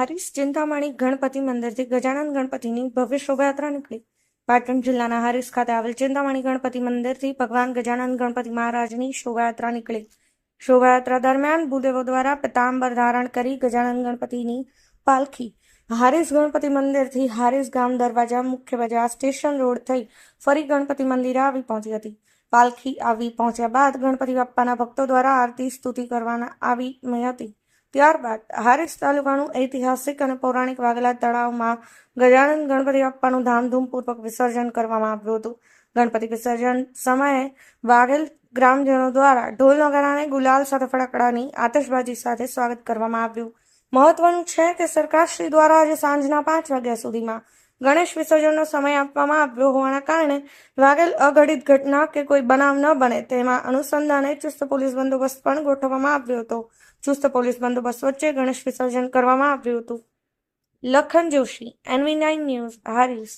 હારીસ ચિંતામણી ગણપતિ મંદિરથી ગજાનન ગણપતિની ભવ્ય શોભાયાત્રા નીકળી. પાટણ જિલ્લાના હારીસ ખાતે આવેલ ચિંતામણી ગણપતિ મંદિરથી ભગવાન ગજાનન ગણપતિ મહારાજની શોભાયાત્રા નીકળી. શોભાયાત્રા દરમિયાન ભૂદેવો દ્વારા પીતાંબર ધારણ કરી ગજાનન ગણપતિની પાલખી હારીસ ગણપતિ મંદિરથી હારીસ ગામ દરવાજા મુખ્ય બજાર સ્ટેશન રોડ થઈ ફરી ગણપતિ મંદિરે આવી પહોંચી હતી. પાલખી આવી પહોંચ્યા બાદ ગણપતિ બાપ્પાના ભક્તો દ્વારા આરતી સ્તુતિ કરવામાં આવી હતી. ત્યારબાદ હારીસ તાલુકાનું ઐતિહાસિક અને પૌરાણિક વાઘેલા તળાવમાં ગજાનન ગણપતિ બાપ્પાનું ધામધૂમપૂર્વક વિસર્જન કરવામાં આવ્યું હતું. ગણપતિ વિસર્જન સમયે વાઘેલ ગ્રામજનો દ્વારા ઢોલ નગારા ગુલાલ સાથે ફટાકડાની આતશબાજી સાથે સ્વાગત કરવામાં આવ્યું. મહત્વનું છે કે સરકારશ્રી દ્વારા આજે સાંજના 5 વાગ્યા સુધીમાં ગણેશ વિસર્જનનો સમય આપવામાં આવ્યો હોવાના કારણે વાઘેલ અઘટિત ઘટના કે કોઈ બનાવ ન બને તેમાં અનુસંધાને ચુસ્ત પોલીસ બંદોબસ્ત પણ ગોઠવવામાં આવ્યો હતો. ચુસ્ત પોલીસ બંદોબસ્ત વચ્ચે ગણેશ વિસર્જન કરવામાં આવ્યું હતું. Lakhan Joshi, NV9 news, હારીસ.